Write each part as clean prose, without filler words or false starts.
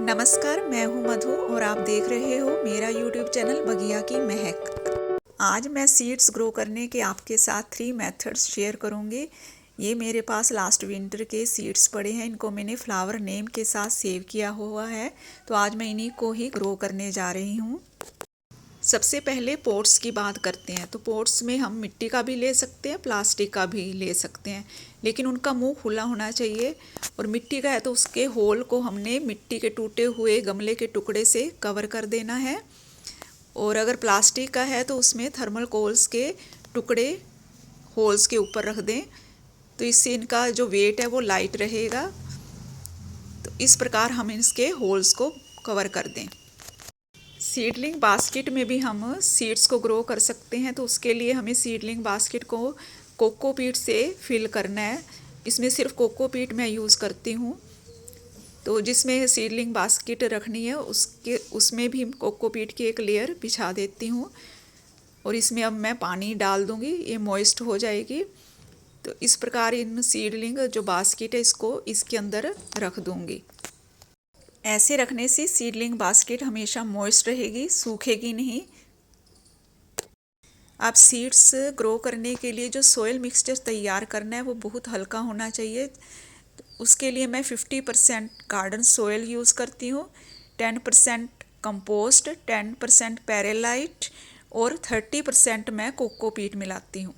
नमस्कार, मैं हूं मधु और आप देख रहे हो मेरा YouTube चैनल बगिया की महक। आज मैं सीड्स ग्रो करने के आपके साथ 3 मेथड्स शेयर करूंगी। ये मेरे पास लास्ट विंटर के सीड्स पड़े हैं, इनको मैंने फ्लावर नेम के साथ सेव किया हुआ है, तो आज मैं इन्हीं को ही ग्रो करने जा रही हूँ। सबसे पहले पोट्स की बात करते हैं। तो पोट्स में हम मिट्टी का भी ले सकते हैं, प्लास्टिक का भी ले सकते हैं, लेकिन उनका मुंह खुला होना चाहिए। और मिट्टी का है तो उसके होल को हमने मिट्टी के टूटे हुए गमले के टुकड़े से कवर कर देना है। और अगर प्लास्टिक का है तो उसमें थर्मल कोल्स के टुकड़े होल्स के ऊपर रख दें, तो इससे इनका जो वेट है वो लाइट रहेगा। तो इस प्रकार हम इसके होल्स को कवर कर दें। सीडलिंग बास्केट में भी हम सीड्स को ग्रो कर सकते हैं, तो उसके लिए हमें सीडलिंग बास्केट को कोकोपीट से फिल करना है। इसमें सिर्फ कोकोपीट मैं यूज़ करती हूँ। तो जिसमें सीडलिंग बास्केट रखनी है उसमें भी कोकोपीट की एक लेयर बिछा देती हूँ। और इसमें अब मैं पानी डाल दूँगी, ये मॉइस्ट हो जाएगी। तो इस प्रकार इन सीडलिंग जो बास्केट है इसको इसके अंदर रख दूँगी। ऐसे रखने से सीडलिंग बास्केट हमेशा मॉइस्ट रहेगी, सूखेगी नहीं। आप सीड्स ग्रो करने के लिए जो सोयल मिक्सचर तैयार करना है वो बहुत हल्का होना चाहिए। उसके लिए मैं 50% गार्डन सोयल यूज़ करती हूँ, 10% कंपोस्ट, 10% पेरेलाइट और 30% मैं कोकोपीट मिलाती हूँ।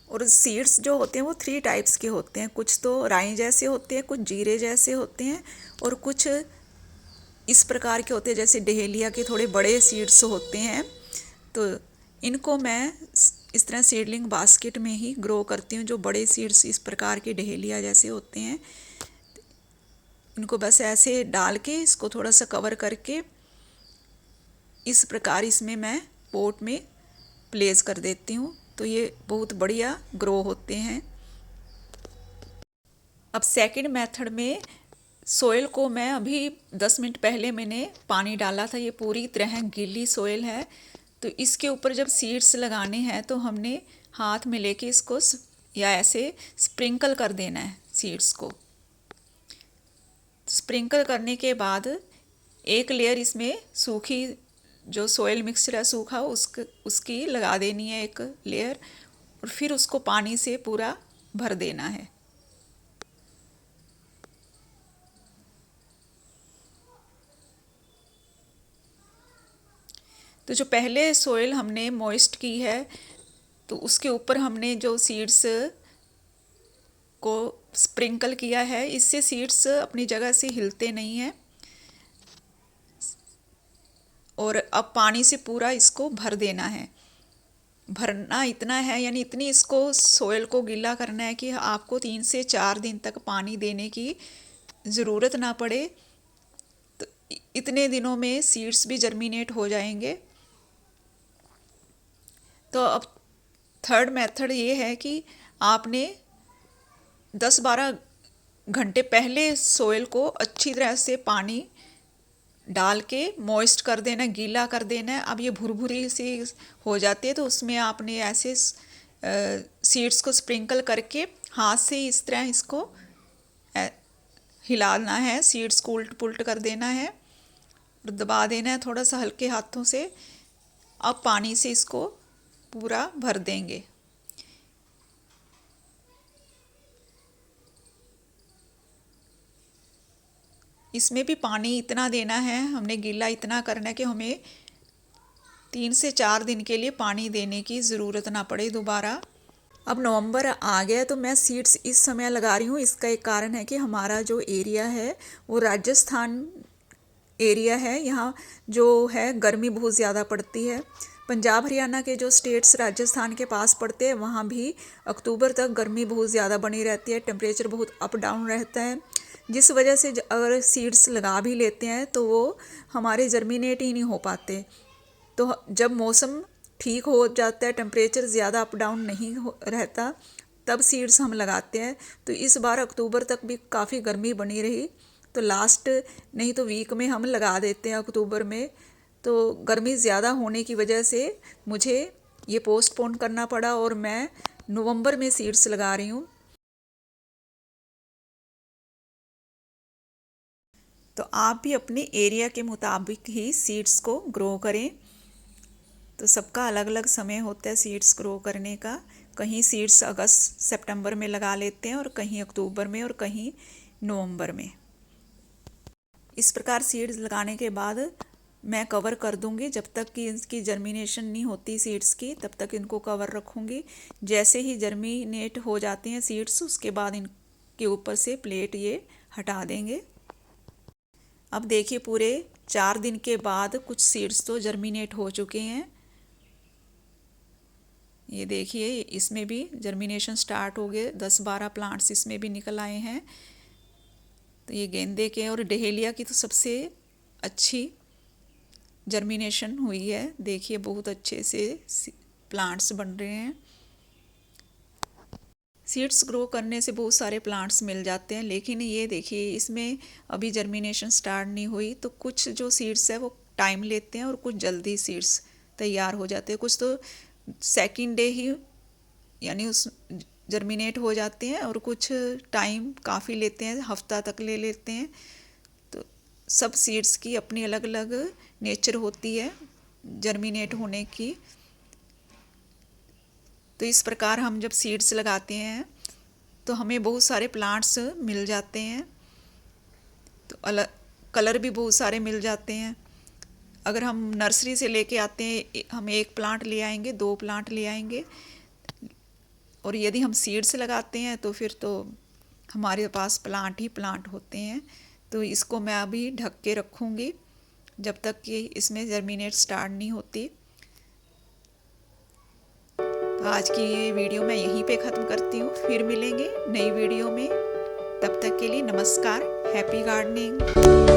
और सीड्स जो होते हैं वो 3 टाइप्स के होते हैं। कुछ तो राई जैसे होते हैं, कुछ जीरे जैसे होते हैं, और कुछ इस प्रकार के होते हैं जैसे डहेलिया के थोड़े बड़े सीड्स होते हैं। तो इनको मैं इस तरह सीडलिंग बास्केट में ही ग्रो करती हूँ। जो बड़े सीड्स इस प्रकार के डहेलिया जैसे होते हैं, इनको बस ऐसे डाल के इसको थोड़ा सा कवर करके इस प्रकार इसमें मैं पोट में प्लेस कर देती हूँ, तो ये बहुत बढ़िया ग्रो होते हैं। अब सेकंड मेथड में सोयल को मैं अभी 10 मिनट पहले मैंने पानी डाला था, ये पूरी तरह गीली सोयल है। तो इसके ऊपर जब सीड्स लगाने हैं तो हमने हाथ में लेके इसको या ऐसे स्प्रिंकल कर देना है सीड्स को। स्प्रिंकल करने के बाद एक लेयर इसमें सूखी जो सोयल मिक्सचर है सूखा उसकी लगा देनी है एक लेयर, और फिर उसको पानी से पूरा भर देना है। तो जो पहले सोयल हमने मॉइस्ट की है तो उसके ऊपर हमने जो सीड्स को स्प्रिंकल किया है, इससे सीड्स अपनी जगह से हिलते नहीं हैं। और अब पानी से पूरा इसको भर देना है। भरना इतना है, यानी इतनी इसको सोयल को गीला करना है कि आपको 3 से 4 दिन तक पानी देने की ज़रूरत ना पड़े। तो इतने दिनों में सीड्स भी जर्मिनेट हो जाएंगे। तो अब थर्ड मेथड ये है कि आपने 10-12 घंटे पहले सोयल को अच्छी तरह से पानी डाल के मॉइस्ट कर देना, गीला कर देना है। अब ये भुरभुरी सी हो जाती है तो उसमें आपने ऐसे सीड्स को स्प्रिंकल करके हाथ से इस तरह इसको हिलाना है, सीड्स को उल्ट पुल्ट कर देना है और दबा देना है थोड़ा सा हल्के हाथों से। अब पानी से इसको पूरा भर देंगे। इसमें भी पानी इतना देना है, हमने गीला इतना करना है कि हमें 3 से 4 दिन के लिए पानी देने की ज़रूरत ना पड़े दोबारा। अब नवंबर आ गया तो मैं सीड्स इस समय लगा रही हूँ। इसका एक कारण है कि हमारा जो एरिया है वो राजस्थान एरिया है। यहाँ जो है गर्मी बहुत ज़्यादा पड़ती है। पंजाब हरियाणा के जो स्टेट्स राजस्थान के पास पड़ते हैं वहाँ भी अक्टूबर तक गर्मी बहुत ज़्यादा बनी रहती है, टेम्परेचर बहुत अप डाउन रहता है, जिस वजह से अगर सीड्स लगा भी लेते हैं तो वो हमारे जर्मिनेट ही नहीं हो पाते। तो जब मौसम ठीक हो जाता है, टेम्परेचर ज़्यादा अप डाउन नहीं रहता, तब सीड्स हम लगाते हैं। तो इस बार अक्टूबर तक भी काफ़ी गर्मी बनी रही, तो लास्ट नहीं तो वीक में हम लगा देते हैं अक्टूबर में। तो गर्मी ज़्यादा होने की वजह से मुझे ये पोस्टपोन करना पड़ा और मैं नवंबर में सीड्स लगा रही हूँ। तो आप भी अपने एरिया के मुताबिक ही सीड्स को ग्रो करें। तो सबका अलग अलग समय होता है सीड्स ग्रो करने का। कहीं सीड्स अगस्त सितंबर में लगा लेते हैं और कहीं अक्टूबर में और कहीं नवंबर में। इस प्रकार सीड्स लगाने के बाद मैं कवर कर दूंगी। जब तक कि इसकी जर्मिनेशन नहीं होती सीड्स की, तब तक इनको कवर रखूंगी। जैसे ही जर्मिनेट हो जाते हैं सीड्स, उसके बाद इनके ऊपर से प्लेट ये हटा देंगे। अब देखिए पूरे 4 दिन के बाद कुछ सीड्स तो जर्मिनेट हो चुके हैं। ये देखिए इसमें भी जर्मिनेशन स्टार्ट हो गए, 10-12 प्लांट्स इसमें भी निकल आए हैं। तो ये गेंदे के और डहेलिया की तो सबसे अच्छी जर्मिनेशन हुई है। देखिए बहुत अच्छे से प्लांट्स बन रहे हैं। सीड्स ग्रो करने से बहुत सारे प्लांट्स मिल जाते हैं, लेकिन ये देखिए इसमें अभी जर्मिनेशन स्टार्ट नहीं हुई। तो कुछ जो सीड्स है वो टाइम लेते हैं और कुछ जल्दी सीड्स तैयार हो जाते हैं। कुछ तो सेकंड डे ही यानी उस जर्मिनेट हो जाते हैं और कुछ टाइम काफ़ी लेते हैं, हफ्ता तक ले लेते हैं। तो सब सीड्स की अपनी अलग अलग नेचर होती है जर्मिनेट होने की। तो इस प्रकार हम जब सीड्स लगाते हैं तो हमें बहुत सारे प्लांट्स मिल जाते हैं। तो अलग कलर भी बहुत सारे मिल जाते हैं। अगर हम नर्सरी से लेके आते हैं, हम 1 प्लांट ले आएंगे, 2 प्लांट ले आएंगे। और यदि हम सीड्स लगाते हैं तो फिर तो हमारे पास प्लांट ही प्लांट होते हैं। तो इसको मैं अभी ढक के रखूँगी जब तक कि इसमें जर्मिनेट स्टार्ट नहीं होती। तो आज की ये वीडियो मैं यहीं पे ख़त्म करती हूँ। फिर मिलेंगे नई वीडियो में। तब तक के लिए नमस्कार। Happy gardening.